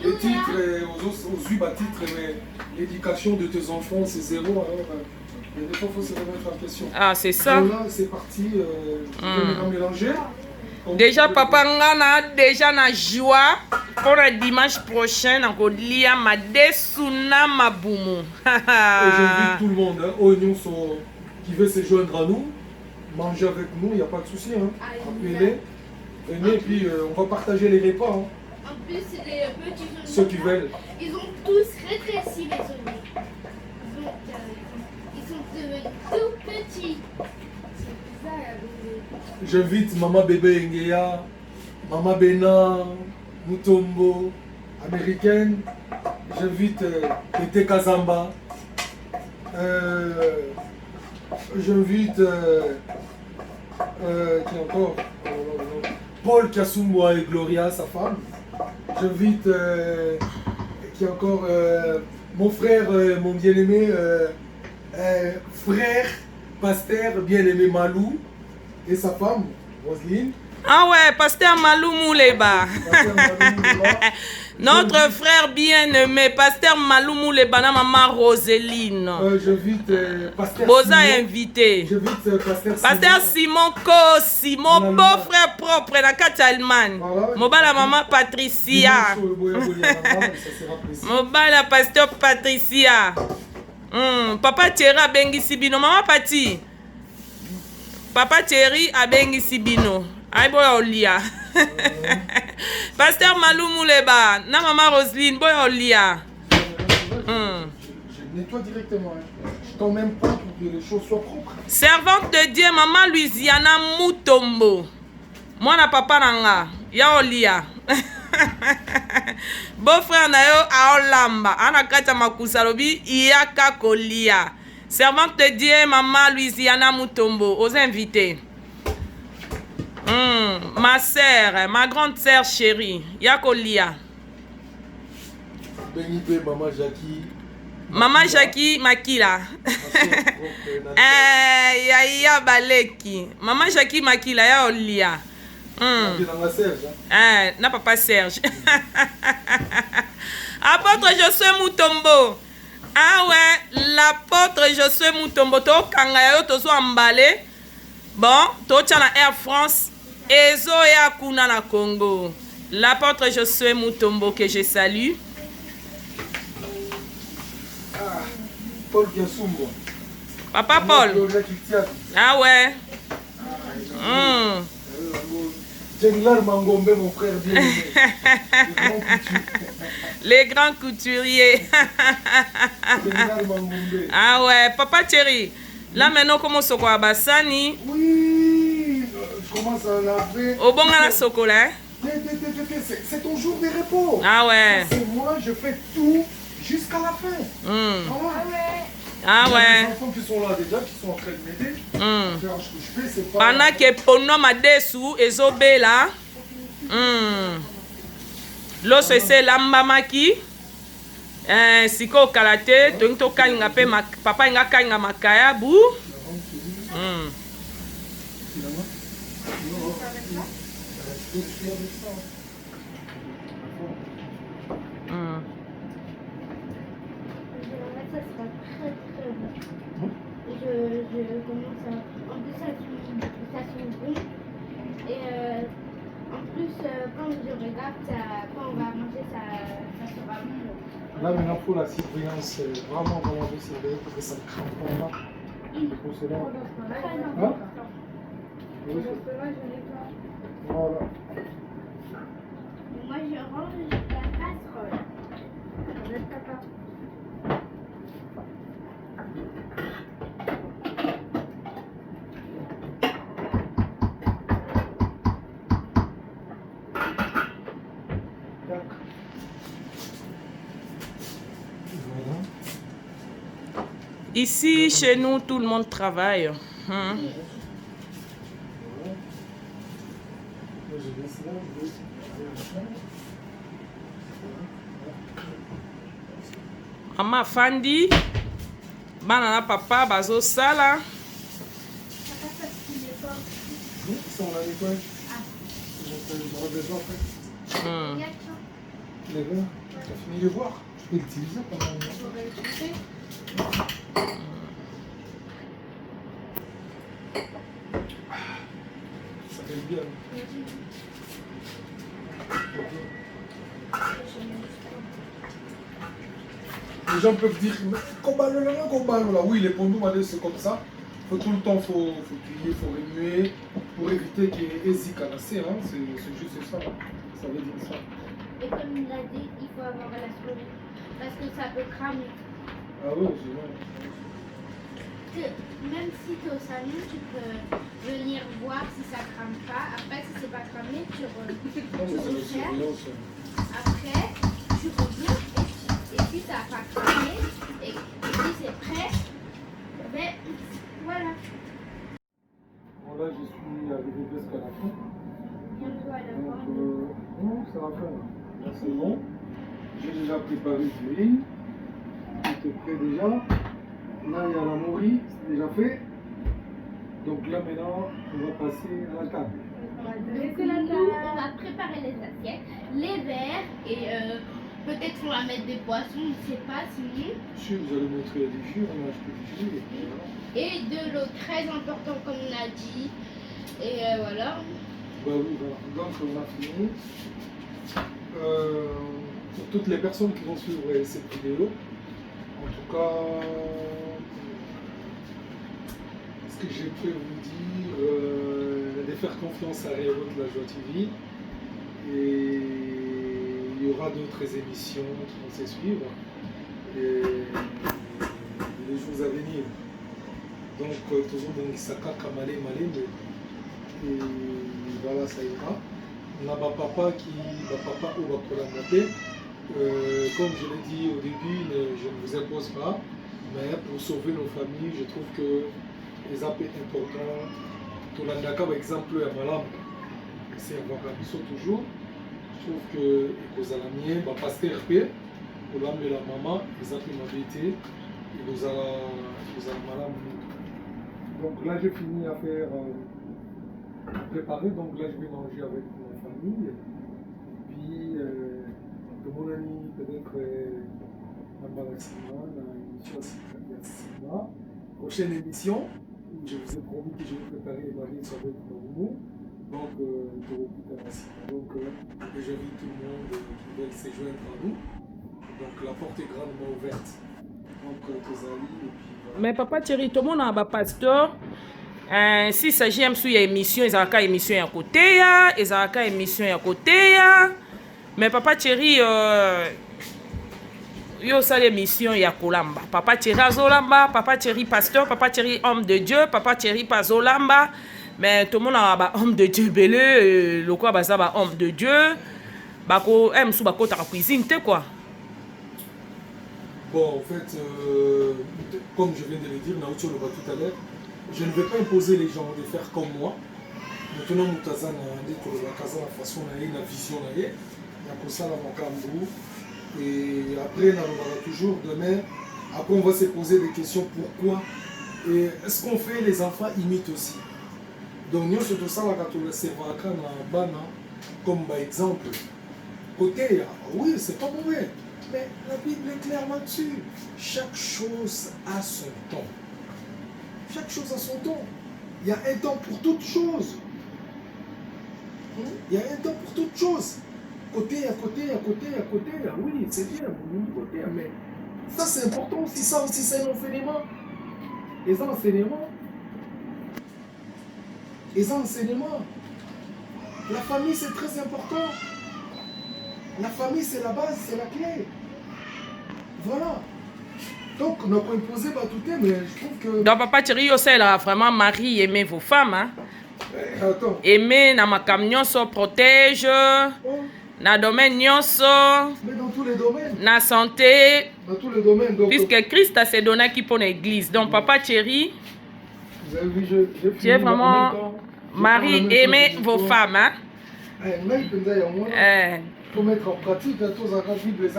Les titres, aux yeux, titres, mais l'éducation de tes enfants, c'est zéro. Alors, des fois, il faut se remettre en question. Ah, c'est ça. Alors là, c'est parti. Je vais mélanger. Déjà, papa, on a déjà la joie pour le dimanche prochain. On va lire ma desuna ma boumou. Et j'invite tout le monde, hein, oignons qui veut se joindre à nous, manger avec nous, il n'y a pas de souci. Hein. Appelez, venez, et puis on va partager les repas. Hein. En plus, les petits oignons. Ceux qui veulent. Ils ont tous rétréci les oignons. Ils sont devenus tout petits. C'est bizarre. J'invite Maman Bébé Ngea, Maman Bena, Mutombo, américaine. J'invite Tete Kazamba, J'invite qui encore Paul Kasumwa et Gloria, sa femme. J'invite qui encore mon frère, mon bien-aimé frère, pasteur bien-aimé Malou et sa femme, Roselyne. Ah ouais, pasteur Malou Mouleba. Pasteur Malou Mouleba. Notre frère bien-aimé, pasteur Malou Mouleba, na maman Roseline. J'invite pasteur Boza Simon. invité. J'invite Pasteur Simon Kossi, mon beau-frère propre, na kati Allemagne. Voilà. Mobala maman Patricia. Mobala pasteur Patricia. Papa Thierry abengisi bino. Maman Pati. Papa Thierry abengisi bino. Ay boya olia. Pasteur Malou Mouleba. Na maman Roselyne boya olia. Je nettoie directement. Hein. Je t'en même pas pour que les choses soient propres. Servante de Dieu, maman Louisiana Mutombo. Moi na papa nanga. Ya olia. Beau-frère na yo aolamba. Ana kata makusa lobi iyaka kolia. Servante de Dieu, maman Louisiana Mutombo. Aux invités. Ma sœur, ma grande sœur chérie. Yakolia. Béni maman Jackie. Maman Jackie Makila. Ya Baleki. Maman Jackie Makila, ya Olia. Na papa Serge. Apôtre Josué Mutombo. Ah ouais, l'apôtre Josué Mutombo. To kanga yo to so emballé. Bon, to tcha na Air France. Ezo ya kuna na Congo. L'apôtre Josué Mutombo que je salue. Paul Kiasumbo. Papa Paul. Ah ouais. Jenglar Mangombe, mon frère bien. Les grands couturiers. Ah ouais, Papa Thierry. Là maintenant, comment se quoi Bassani? Oui, je commence à laver. Au bon à la chocolat. C'est ton jour de repos. Ah ouais. C'est moi, je fais tout jusqu'à la fin. Ah ouais. Il y a des enfants qui sont là déjà, qui sont en train de m'aider. Faire ce que je fais, c'est pas... Pendant que Pono m'a dessous, et Zobé là. L'eau c'est l'ambamaki. Siko kalate, to kanga pe papa nga kanga makaya bu. Je commence à... En plus, ça sent bon. Et en plus, quand je regarde, quand on va manger, ça sera bon. Là, maintenant, pour la surveillance, vraiment, vraiment, de surveiller pour que ça ne crame pas. Pour cela. Hein? Oui. Voilà. Moi, je range la casserole. Ici, chez nous, tout le monde travaille. Maman Fandi, banana papa, bazo sala. Ils sont là, les coins. J'aurais besoin après. Les gars, t'as fini de voir? Je peux l'utiliser pendant ça fait bien. Les gens peuvent dire, combat là. Oui, les pondous, c'est comme ça. Faut tout le temps, faut plier, faut remuer pour éviter qu'il y ait hésite à lasser. Hein. C'est juste ça. Ça veut dire ça. Et comme il l'a dit, il faut avoir la souris. Parce que ça peut cramer. Ah ouais, c'est vrai. Même si tu es au salon, tu peux venir voir si ça crame pas. Après, si c'est pas cramé, tu recherches. Après, tu reviens et si ça n'a pas cramé et si c'est prêt, ben voilà. à la fin. Là, c'est bon. J'ai déjà préparé du riz. Tout est prêt déjà. Là, il y a la morue, c'est déjà fait. Donc là, maintenant, on va passer à la table. Donc nous, on va préparer les assiettes, les verres et peut-être on va mettre des poissons, je ne sais pas sinon. Si vous allez montrer du jus, on a acheté du jus. Et de l'eau très important comme on a dit. Et voilà. Bah oui, voilà. Donc on a fini. Pour toutes les personnes qui vont suivre cette vidéo, en tout cas, ce que je peux vous dire, de faire confiance à Réo de la Joie TV. Et il y aura d'autres émissions qui vont se suivre et les jours à venir. Donc, toujours dans Isaka Kamale Malende. Et voilà, ça ira. On a ma papa ou ma Kolamate. Comme je l'ai dit au début, je ne vous impose pas. Mais pour sauver nos familles, je trouve que les appels importants. Tout le monde, par exemple, à Malam, c'est avoir toujours. Je trouve que les amis, le pasteur P, pour l'âme de la maman, ils ont pu m'habiter et nous allons Malam. Donc là, j'ai fini à faire préparer. Donc là, je vais manger avec ma famille. Et puis, de mon ami, peut-être, prochaine émission, où je vous ai promis que je vais préparer les mariés avec Mamoumou. Donc, donc j'invite tout le monde qui veut se joindre à nous. Donc, la porte est grandement ouverte. Donc, Tozali, et puis voilà. Mais papa Thierry, tout le monde a un pasteur. S'il s'agit d'une émission, ils ont une émission à côté, ils ont une émission à côté. Mais papa Thierry, yo ça l'émission ya kolamba. Papa Thierry azolamba, papa Thierry pasteur, papa Thierry homme de Dieu, papa Thierry pazolamba. Mais tout le monde a un homme de Dieu belé, le quoi baza ba homme de Dieu. Bako aime sous bako ta cuisine quoi. Bon, en fait, comme je viens de le dire, Naoutio le voit tout à l'heure, je ne vais pas imposer les gens de faire comme moi. Maintenant, Moutazan a dit que la façon la vision il y a comme ça la Makambu. Et après, on va toujours demain. Après, on va se poser des questions pourquoi. Et est-ce qu'on fait les enfants imitent aussi? Donc, nous, c'est tout ça, comme par exemple, côté, oui, c'est pas mauvais, mais la Bible est clairement dessus. Chaque chose a son temps. Chaque chose a son temps. Il y a un temps pour toute chose. Il y a un temps pour toute chose. Côté, à côté, oui, c'est bien, côté, mais ça c'est important aussi, ça aussi c'est un enseignement. Les enseignements. La famille c'est très important. La famille c'est la base, c'est la clé. Voilà. Donc on n'a pas imposé tout, mais je trouve que... Donc papa Thierry, il a vraiment mari aimé vos femmes. Hein? Attends. Aimer na makam so protège. Na domaine nyonso. Mais dans tous les domaines. Na santé. Dans tous les domaines. Donc, puisque Christ a s'est donné qui pour l'église. Donc papa Thierry, vous avez vu, tu es vraiment mari aimer vos femmes. Hein? Il faut mettre en pratique tous les Bible, les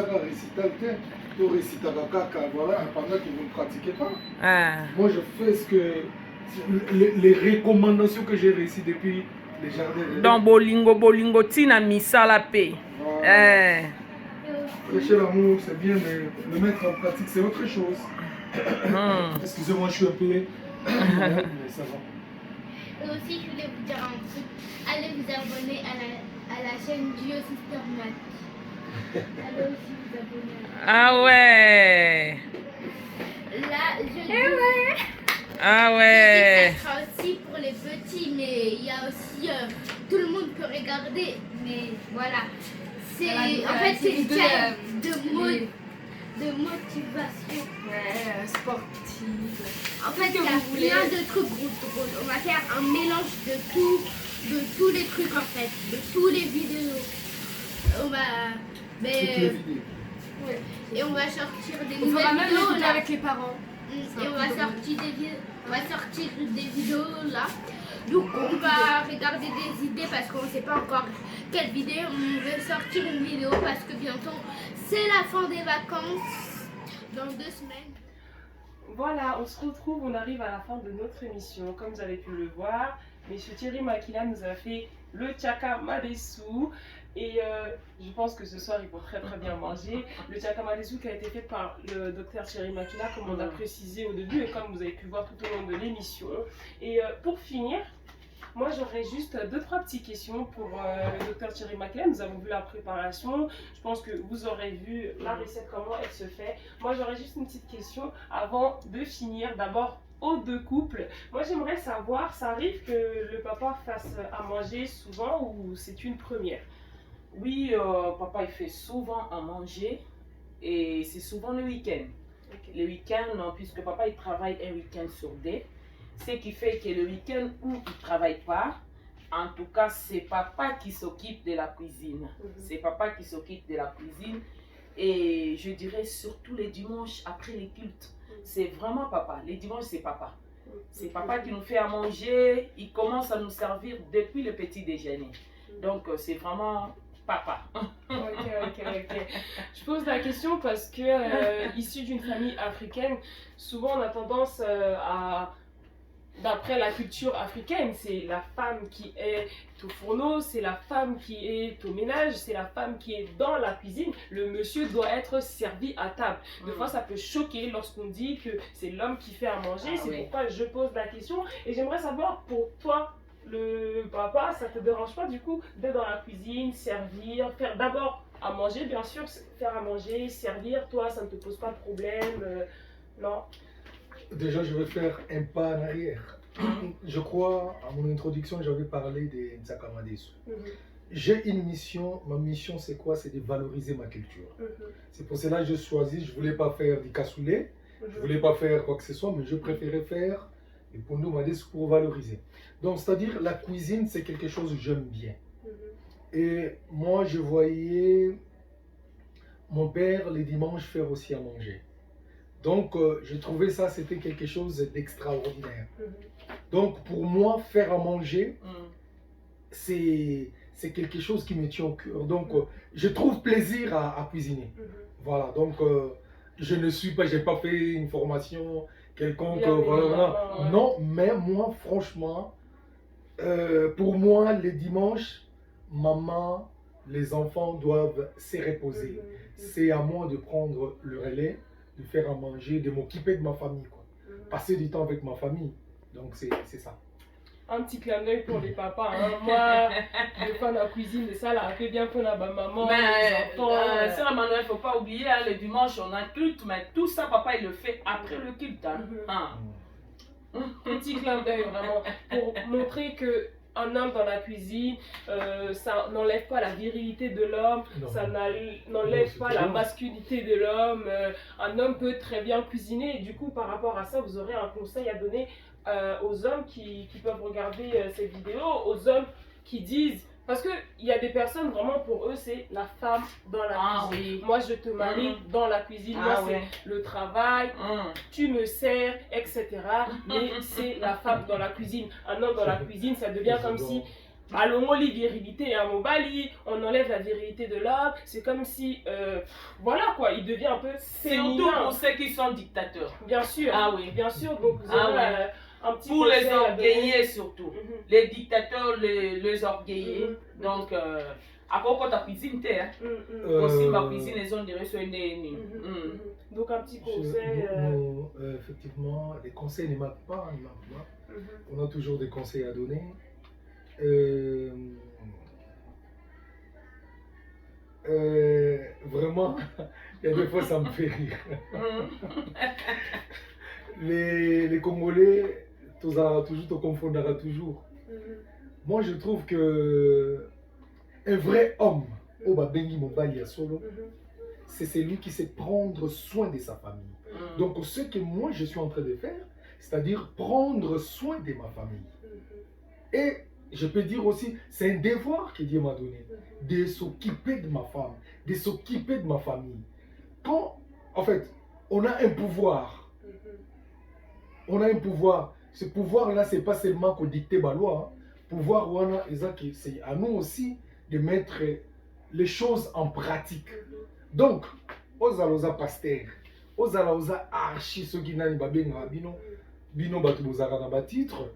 récital, voilà, pendant que vous ne pratiquez pas. Moi je fais ce que les recommandations que j'ai réussies depuis les jardins. Donc bolingo tina misala paix. Prêcher l'amour c'est bien, mais le mettre en pratique c'est autre chose. Excusez-moi, je suis un peu... mais ça va. Et aussi, je voulais vous dire un truc. Allez vous abonner à la chaîne Dio Sister Mac. Allez aussi vous abonner. Ah ouais. Là, je dis... Ah ouais. Ça sera aussi pour les petits, mais il y a aussi... tout le monde peut regarder, mais voilà. C'est en fait, c'est une chaîne de motivation. Ouais, sportive. En fait, il y a plein de trucs drôles. On va faire un mélange de tous les trucs en fait, de tous les vidéos. On va... Mais... Ouais. Et on va sortir des On nouvelles fera même vidéos les là. avec les parents. Et on va sortir des vidéos là. Donc on va regarder des idées parce qu'on ne sait pas encore quelle vidéo. On veut sortir une vidéo parce que bientôt c'est la fin des vacances. Dans 2 semaines. Voilà, on se retrouve, on arrive à la fin de notre émission. Comme vous avez pu le voir, M. Thierry Makila nous a fait le Tchaka Madesu. Et je pense que ce soir, ils vont très bien manger. Le Tchaka Madesu qui a été fait par le docteur Thierry Makila, comme on a précisé au début et comme vous avez pu voir tout au long de l'émission. Et pour finir, moi j'aurais juste 2-3 petites questions pour le docteur Thierry Makila. Nous avons vu la préparation. Je pense que vous aurez vu la recette, comment elle se fait. Moi j'aurais juste une petite question avant de finir. D'abord, aux 2 couples. Moi j'aimerais savoir, ça arrive que le papa fasse à manger souvent ou c'est une première? Oui, papa il fait souvent à manger et c'est souvent le week-end. Okay. Le week-end, puisque papa il travaille un week-end sur 2, ce qui fait que le week-end où il ne travaille pas, en tout cas c'est papa qui s'occupe de la cuisine. C'est papa qui s'occupe de la cuisine et je dirais surtout les dimanches après les cultes. C'est vraiment papa. Les dimanches c'est papa. C'est papa qui nous fait à manger, il commence à nous servir depuis le petit déjeuner. Donc c'est vraiment papa. Ok. Je pose la question parce que issu d'une famille africaine, souvent on a tendance à, d'après la culture africaine, c'est la femme qui est au fourneau, c'est la femme qui est au ménage, c'est la femme qui est dans la cuisine. Le monsieur doit être servi à table. Des fois ça peut choquer lorsqu'on dit que c'est l'homme qui fait à manger. C'est pourquoi je pose la question et j'aimerais savoir pour toi, le papa, ça te dérange pas du coup d'être dans la cuisine, servir, faire d'abord à manger, bien sûr, faire à manger, servir, toi ça ne te pose pas de problème, non? Déjà, je vais faire un pas en arrière. Je crois, à mon introduction, j'avais parlé des Tchaka Madesu. J'ai une mission, ma mission c'est quoi? C'est de valoriser ma culture. C'est pour cela que je choisis, je ne voulais pas faire du cassoulet, je ne voulais pas faire quoi que ce soit, mais je préférais faire et pour nous, pour valoriser. Donc, c'est-à-dire, la cuisine, c'est quelque chose que j'aime bien. Et moi, je voyais mon père, les dimanches, faire aussi à manger. Donc, je trouvais ça, c'était quelque chose d'extraordinaire. Donc, pour moi, faire à manger, c'est quelque chose qui me tient au cœur. Donc, je trouve plaisir à cuisiner. Voilà, donc, je ne suis pas, j'ai pas fait une formation quelconque, voilà. Non, mais moi, franchement, pour moi, les dimanches, maman, les enfants doivent se reposer. C'est à moi de prendre le relais, de faire à manger, de m'occuper de ma famille, quoi. Passer du temps avec ma famille. Donc, c'est ça. Un petit clin d'œil pour les papas. Hein. Moi, des fois, la cuisine, ça, là, fait bien pour la maman, les enfants. C'est la maman, il ne faut pas oublier, hein, le dimanche, on a culte, mais tout ça, papa, il le fait après le culte. Hein. Petit clin d'œil, vraiment, pour montrer que un homme dans la cuisine, ça n'enlève pas la virilité de l'homme, ça n'enlève pas la masculinité de l'homme. Un homme peut très bien cuisiner et du coup, par rapport à ça, vous aurez un conseil à donner aux hommes qui peuvent regarder cette vidéo, aux hommes qui disent, parce qu'il y a des personnes vraiment pour eux c'est la femme dans la cuisine. Moi je te marie dans la cuisine, moi c'est le travail, tu me sers, etc. Mais c'est la femme dans la cuisine. Un homme dans la cuisine, ça devient comme si virilité à Mobali, on enlève la virilité de l'homme, c'est comme si, voilà quoi, il devient un peu féminin. Surtout pour ceux qui sont dictateurs. Bien sûr, bien sûr, donc vous aurez un petit pour les orgueillés surtout, les dictateurs, les orgueillés, donc, à propos de ta cuisine, aussi ma cuisine, les zones de ressources. Donc un petit conseil. Effectivement, les conseils ne manquent pas, on a toujours des conseils à donner. Vraiment, il y a des fois ça me fait rire. Les Congolais, toujours te confondra toujours. Moi je trouve que un vrai homme, c'est celui qui sait prendre soin de sa famille. Donc ce que moi je suis en train de faire, c'est-à-dire prendre soin de ma famille. Et je peux dire aussi, c'est un devoir que Dieu m'a donné, de s'occuper de ma femme, de s'occuper de ma famille. Quand, en fait, on a un pouvoir, Ce pouvoir-là, c'est pas seulement qu'on dicte la loi. Pouvoir, c'est à nous aussi de mettre les choses en pratique. Donc, aux aloza pasteur, aux aloza archi, ceux qui n'ont pas bien bino batubozaka na batitre.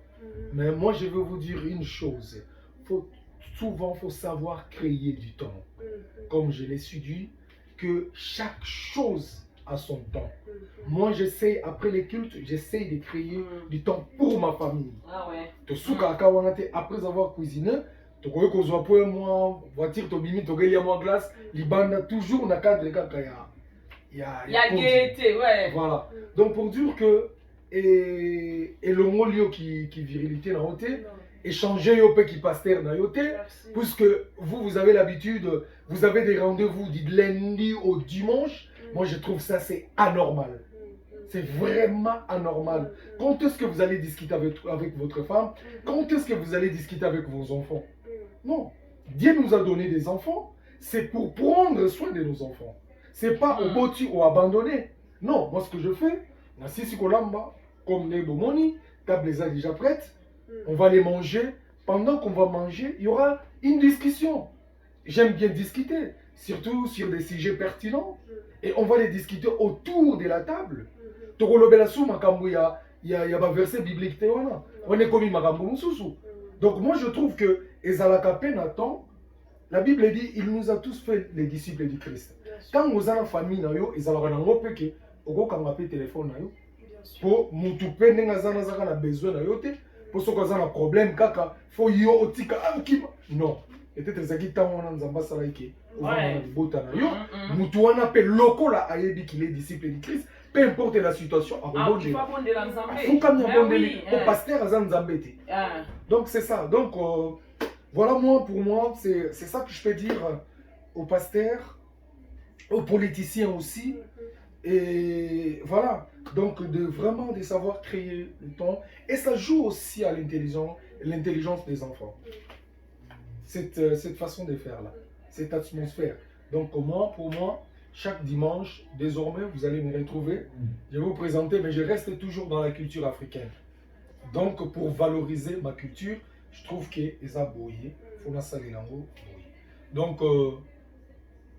Mais moi, je veux vous dire une chose. Souvent, il faut savoir créer du temps. Comme je l'ai su dit, que chaque chose a son temps. Moi, j'essaie, après les cultes, j'essaie de créer du temps pour ma famille. Ah ouais. Après avoir cuisiné, tu vois que je peux moi voiture, tu bimi, tu regardes moi glace, libanda toujours na cadre il y a gaieté, ouais. Voilà. Donc pour dire que et le mot qui virilité na côté échanger au qui pasteur na yoté puisque vous avez l'habitude, vous avez des rendez-vous du lundi au dimanche. Moi je trouve ça c'est anormal. C'est vraiment anormal. Quand est-ce que vous allez discuter avec votre femme? Quand est-ce que vous allez discuter avec vos enfants? Non. Dieu nous a donné des enfants, c'est pour prendre soin de nos enfants. C'est pas au boti ou abandonner. Non, moi ce que je fais, comme les bomoni, table est déjà prête, on va les manger. Pendant qu'on va manger, il y aura une discussion. J'aime bien discuter, surtout sur des sujets pertinents. Et on va les discuter autour de la table. Il y a un verset biblique. On est comme donc moi je trouve que la Bible dit il nous a tous fait les disciples du Christ. Quand vous avez une famille, vous avez un téléphone pour nous besoin pour ceux qui ont un problème, faut non. Et peut-être que les gens qui les disciples du Christ, peu importe la situation, donc c'est ça. Donc voilà, pour moi, c'est ça que je peux dire aux pasteurs, aux politiciens aussi. Et voilà, donc vraiment de savoir créer le temps. Et ça joue aussi à l'intelligence des enfants. Cette façon de faire là, cette atmosphère. Donc pour moi, chaque dimanche, désormais, vous allez me retrouver. Je vais vous présenter, mais je reste toujours dans la culture africaine. Donc pour valoriser ma culture, je trouve que les aboyés, il faut la saler lango. Donc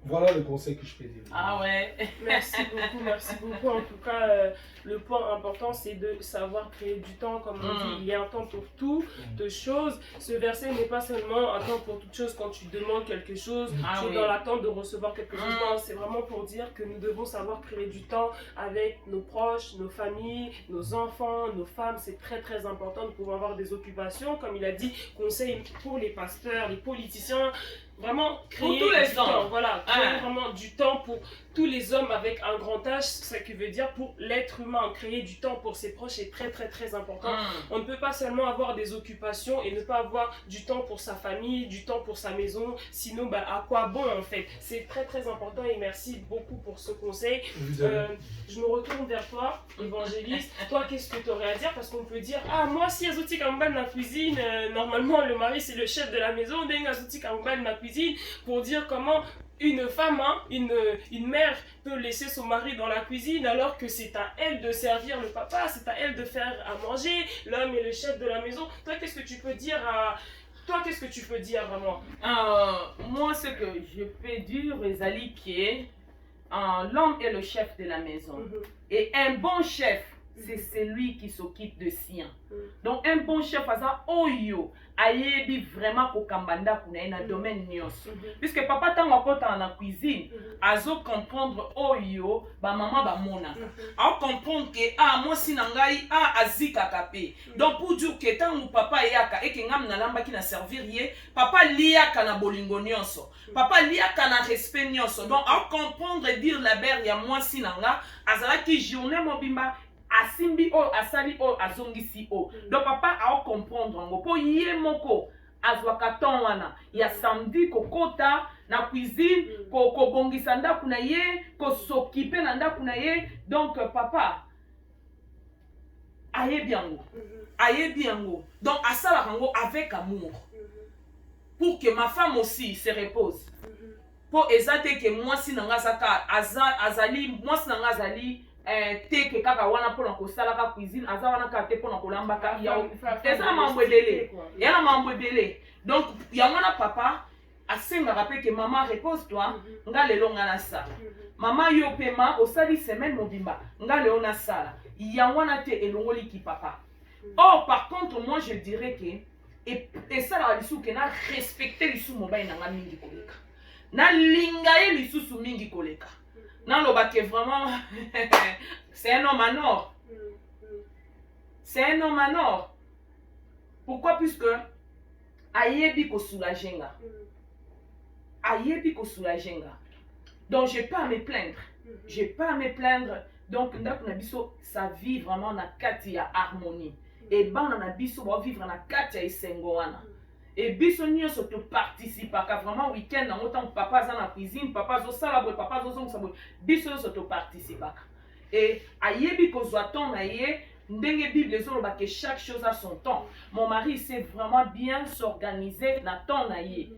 voilà le conseil que je peux dire. Ah ouais. Merci beaucoup. En tout cas, le point important, c'est de savoir créer du temps. Comme on dit, il y a un temps pour tout, de choses. Ce verset n'est pas seulement un temps pour toute chose quand tu demandes quelque chose, tu es dans l'attente de recevoir quelque chose. Non, c'est vraiment pour dire que nous devons savoir créer du temps avec nos proches, nos familles, nos enfants, nos femmes. C'est très très important de pouvoir avoir des occupations. Comme il a dit, conseil pour les pasteurs, les politiciens. Vraiment créer pour tous les du temps, voilà, créer vraiment du temps pour tous les hommes avec un grand H, ce qui veut dire pour l'être humain, créer du temps pour ses proches est très très très important. On ne peut pas seulement avoir des occupations et ne pas avoir du temps pour sa famille, du temps pour sa maison, sinon à quoi bon en fait. C'est très très important et merci beaucoup pour ce conseil. Je me retourne vers toi, évangéliste. Toi, qu'est-ce que tu aurais à dire? Parce qu'on peut dire, moi si Azoti Kamban la cuisine, normalement le mari c'est le chef de la maison, Azoti Kamban la cuisine, pour dire comment une femme, une mère peut laisser son mari dans la cuisine alors que c'est à elle de servir le papa, c'est à elle de faire à manger, l'homme est le chef de la maison. Toi, qu'est-ce que tu peux dire vraiment? Moi, ce que je peux dire, Ezali, qui l'homme est le chef de la maison. Et un bon chef, c'est celui qui s'occupe de sien. Donc un bon chef aza oyo ayebi vraiment ko kambanda kuna na domaine nyonso. Puisque papa tango akota na cuisine, azo comprendre oyo ba maman ba mona. A comprendre que moi si na ngai azika kapé. Donc pour dire que tango papa yaka et que ngam na lamba ki na servir ye, papa liaka na bolingo nyonso. Papa liaka na respect nyonso. Donc a comprendre et dire la ber ya moi si na nga azala ki journée mobimba asimbi o asali o azongisi o. Donc papa a comprendre ngo po ye moko azwaka ton wana ya samedi kokota na cuisine ko bongisa ndaku na ye ko s'occuper na ndaku na ye. Donc papa ayebi yango donc asala yango avec amour pour que ma femme aussi se repose. Pour ezate que moi si nanga saka azali moi si nanga azali teke kaka wana mpona kosalaka cuisine aza wana kaka te mpona kolambaka eza mambo ebele ya na mambo ebele donc yango wana papa asengaka mpe ke mama repose toi nga lelo nga nasala mama yo mpe ma osali semaine mobimba nga lelo nasala yango wana te elongoliki papa. Or par contre moi je dirais que esalaka lisusu ke na respecte lisusu mobali nanga mingi koleka nalinga ye lisusu mingi koleka naloba ke vraiment c'est un homme en or. C'est un homme en or. Pourquoi? Puisque ayebi ko soulagenga. Ayebi ko soulagenga. Donc j'ai pas à me plaindre. J'ai pas à me plaindre. Donc ndako na biso ça vit vraiment na kati ya harmonie. Et bana na biso ba vivre na kati ya esengo wana. Et biso nyonso to participaka vraiment week-end na autant papa za na cuisine, papa zo sala boy, papa zo zonga boy. Biso nyonso to participaka. Et ayebi ko zwa ton na ye ndenge Bible ezoloba que chaque chose a son temps. Mon mari sait vraiment bien s'organiser na temps na ye.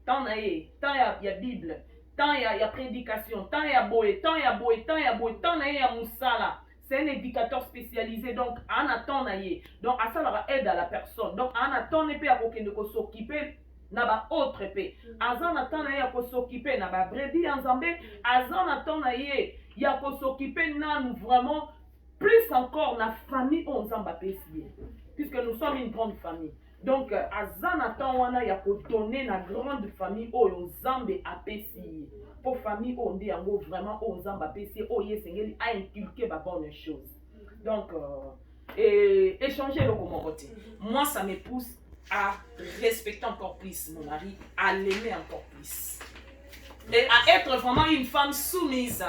Temps na ye, temps ya Bible, temps ya prédication, temps ya boy, temps ya boy, temps ya boy, temps na ye ya musala. C'est un éducateur spécialisé, donc en attend naïe. Donc à ça leur aide à la personne. Donc en attend ne peut pas s'occuper na ba autre pe. Azan attend naïe à s'occuper na ba brebis en zambé. Azan attend naïe y a s'occuper na nous vraiment plus encore la famille on zamba pesier. Puisque nous sommes une grande famille. Donc azan attend wana y a donner na grande famille on zambé à pesier. Pour famille on dit en gros vraiment on zamba pesier oh yesengeli a inculqué ba bonne chose. Donc et échanger le mon côté. Moi ça me pousse à respecter encore plus mon mari, à l'aimer encore plus. Et à être vraiment une femme soumise.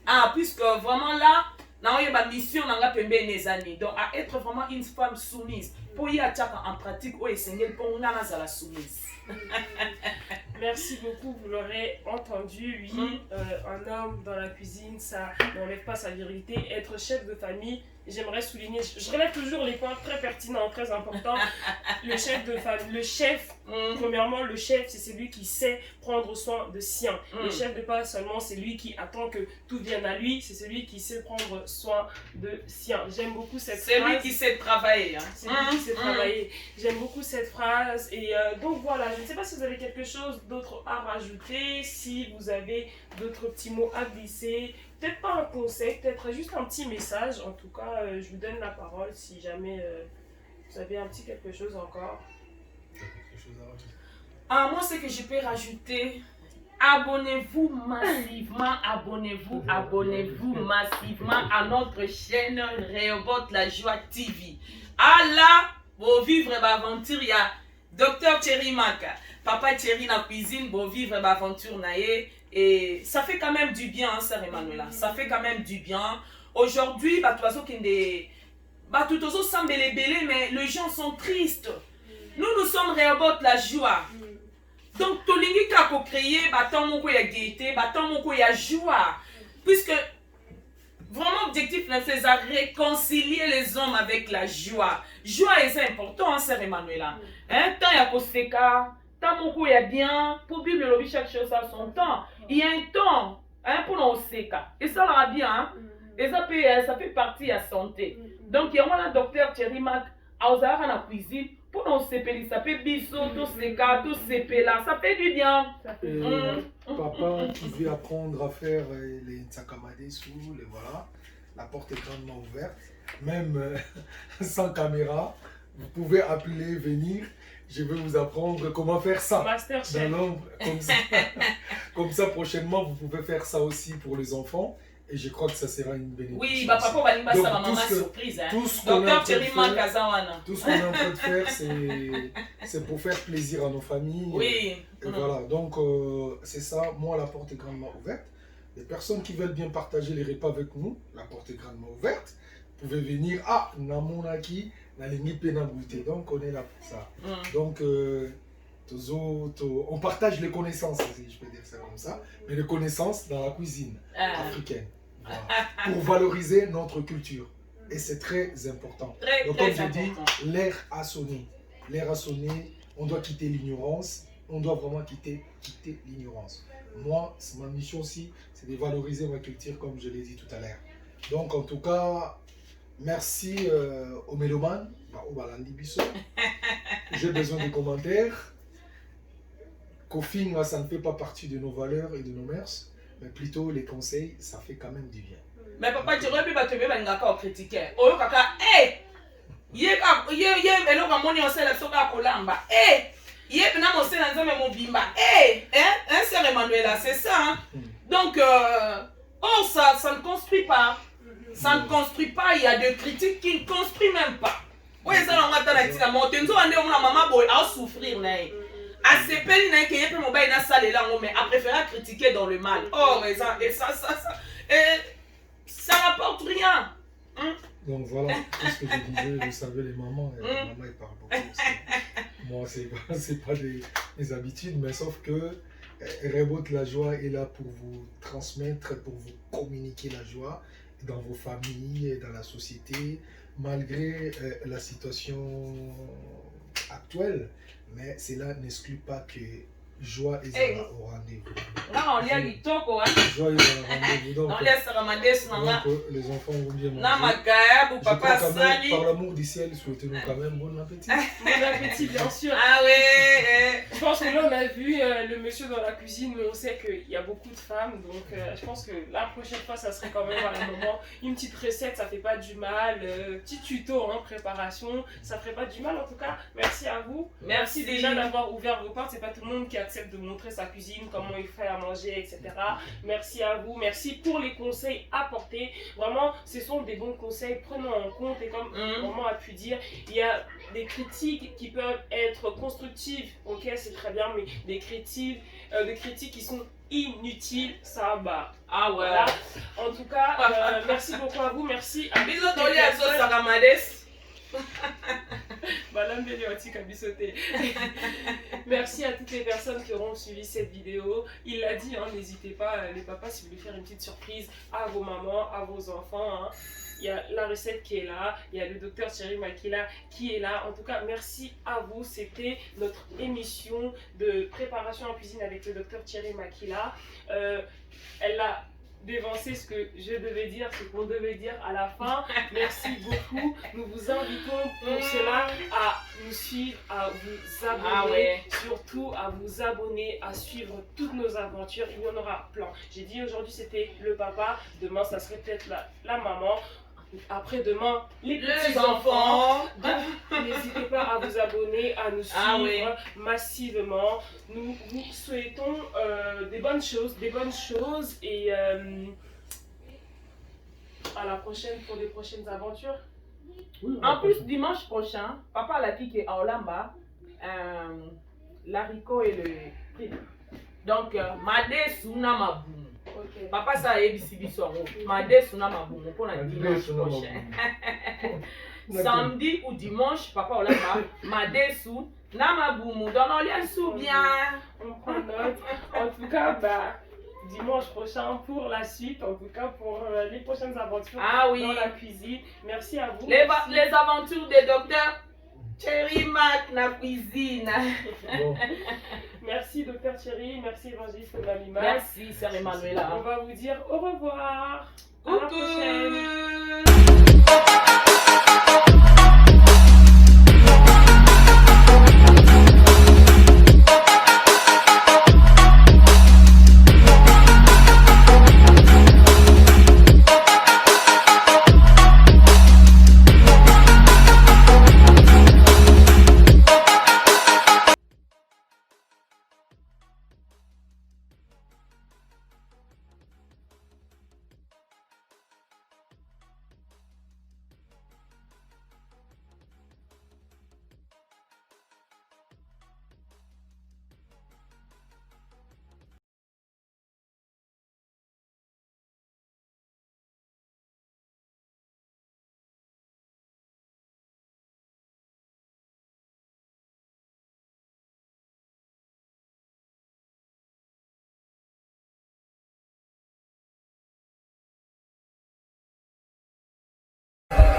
Ah, puisque vraiment là, on a une mission dans la des années. Donc à être vraiment une femme soumise. Pour y attaquer en pratique, oh Seigneur, pour nous à la soumise. Merci beaucoup, vous l'aurez entendu, oui, un homme dans la cuisine, ça n'enlève pas sa virilité. Être chef de famille, j'aimerais souligner, je relève toujours les points très pertinents, très importants. Le chef de famille, le chef, premièrement, le chef, c'est celui qui sait prendre soin de sien. Le chef de pas seulement, c'est lui qui attend que tout vienne à lui, c'est celui qui sait prendre soin de sien. J'aime beaucoup cette phrase. C'est lui qui sait travailler. Hein. C'est lui qui sait travailler. J'aime beaucoup cette phrase. Et donc voilà, je ne sais pas si vous avez quelque chose d'autre à rajouter, si vous avez d'autres petits mots à glisser. Peut-être pas un conseil, peut-être juste un petit message. En tout cas, je vous donne la parole si jamais vous avez un petit quelque chose encore. Ah, moi, ce que je peux rajouter, abonnez-vous massivement, abonnez-vous massivement à notre chaîne Rehoboth La Joie TV. Ah là, pour vivre l'aventure, il y a Dr Thierry Maka, Papa Thierry dans la cuisine, pour vivre l'aventure naïe. Et ça fait quand même du bien, hein, Sœur Emmanuela. Ça fait quand même du bien. Aujourd'hui, tout semble belé, mais les gens sont tristes. Nous sommes Rehoboth La Joie. Donc, tout le monde qui a créé, il y a gaieté, il y a joie. Puisque, vraiment, l'objectif, c'est de réconcilier les hommes avec la joie. Joie est important, hein, Sœur Emmanuela. Tant il y a Koseka, tant il y a bien, pour Bible, chaque chose a son temps. Il y a un temps pour nous Oseka. Et ça va bien. Hein? Et ça fait partie de la santé. Donc, il y a un docteur Thierry Mac, à la cuisine. Pour nous séparer, ça fait biso, tout séca, tout là, ça fait du bien. Papa qui veut apprendre à faire les nsakamade sous, les voilà. La porte est grandement ouverte. Même sans caméra, vous pouvez appeler, venir. Je vais vous apprendre comment faire ça. Masterchef. Dans l'ombre, comme ça, prochainement, vous pouvez faire ça aussi pour les enfants. Et je crois que ça sera une bénédiction. Oui, papa va aller ça maman surprise. Tout ce qu'on est en train de faire, c'est pour faire plaisir à nos familles. Oui. Et voilà, donc c'est ça. Moi, la porte est grandement ouverte. Les personnes qui veulent bien partager les repas avec nous, la porte est grandement ouverte. Vous pouvez venir. Ah, Namonaki, donc on est là pour ça. Donc, on partage les connaissances, si je peux dire ça comme ça, mais les connaissances dans la cuisine africaine. Voilà. Pour valoriser notre culture. Et c'est très important. Donc, comme je dis, l'ère a sonné. L'ère a sonné. On doit quitter l'ignorance. On doit vraiment quitter l'ignorance. Moi, ma mission aussi, c'est de valoriser ma culture, comme je l'ai dit tout à l'heure. Donc, en tout cas, merci aux mélomanes, au Balandi Bisso. J'ai besoin de commentaires. Kofi, ça ne fait pas partie de nos valeurs et de nos mœurs, mais plutôt les conseils, ça fait quand même du bien. Mais papa, tu aurais pu te faire critiquer. Oh, kaka, hey! Yé, eloko moni osela soka kolamba. Eh! Yé, pena mosela nzame mobimba. Eh! Hein, sœur Emmanuela, c'est ça. Hein? Donc, ça ne construit pas. Ça ne construit pas. Il y a des critiques qui ne construisent même pas. Oui, ça, on va t'en dire. Tenzo, on est où la maman boy à souffrir, né. À ces peines, né, qui est peu mobile dans salle là, mais à préférer critiquer dans le mal. Oh, mais ça, ça n'apporte rien. Hein? Donc voilà, tout ce que je disais, vous savez, les mamans, maman, ils parlent beaucoup. Moi, c'est pas des habitudes, mais sauf que Rebot la joie est là pour vous transmettre, pour vous communiquer la joie dans vos familles, dans la société, malgré la situation actuelle. Mais cela n'exclut pas que joie est au rendez-vous. Non, on y a du toko, hein. Joie est au rendez-vous. Donc, les enfants vont bien manger. Je crois quand même, par l'amour du ciel, souhaitez-nous quand même bon appétit. Bon appétit, bien sûr. Ah ouais. Je pense que là, on a vu le monsieur dans la cuisine, mais on sait qu'il y a beaucoup de femmes. Donc, je pense que la prochaine fois, ça serait quand même un moment. Une petite recette, ça fait pas du mal. Petit tuto en préparation, ça ferait pas du mal. En tout cas, merci à vous. Merci déjà d'avoir ouvert vos portes. C'est pas tout le monde qui accepte de montrer sa cuisine, comment il fait à manger, etc. Merci à vous. Merci pour les conseils apportés. Vraiment, ce sont des bons conseils. Prenons en compte. Et comme maman a pu dire, il y a des critiques qui peuvent être constructives. Ok, c'est très bien, mais des critiques qui sont inutiles, ça bah. Ah ouais. Voilà. En tout cas, merci beaucoup à vous. Merci à bisous Toli à Sos Sagamades. Merci à toutes les personnes qui auront suivi cette vidéo. Il l'a dit, hein, n'hésitez pas, les papas, si vous voulez faire une petite surprise à vos mamans, à vos enfants. Hein. Il y a la recette qui est là, il y a le docteur Thierry Makila qui est là. En tout cas, merci à vous. C'était notre émission de préparation en cuisine avec le docteur Thierry Makila. Elle a dévancer ce que je devais dire, ce qu'on devait dire à la fin. Merci beaucoup. Nous vous invitons pour cela à nous suivre, à vous abonner, surtout à vous abonner, à suivre toutes nos aventures. Il y en aura plein. J'ai dit aujourd'hui c'était le papa, demain ça serait peut-être la maman. Après-demain, les petits-enfants. Donc, n'hésitez pas à vous abonner, à nous suivre massivement. Nous vous souhaitons des bonnes choses et à la prochaine pour des prochaines aventures. Oui, en plus, dimanche prochain, papa l'a dit qu'à Olamba, l'haricot et le... Donc, Made Suna Mabou. Okay. Papa ça est bisibisoro. Made Suna Mabou pour la dimanche prochain. Samedi ou dimanche, papa Olamba, Made Suna Mabou. Donc, on l'a sous bien. On prend note. En tout cas, bah, dimanche prochain pour la suite, en tout cas pour les prochaines aventures dans la cuisine. Merci à vous. Les aventures des docteurs Thierry Mac na cuisine. Bon. Merci docteur Thierry, merci évangéliste Mamima. Merci sœur Emmanuela. On va vous dire au revoir. Coucou. À la prochaine.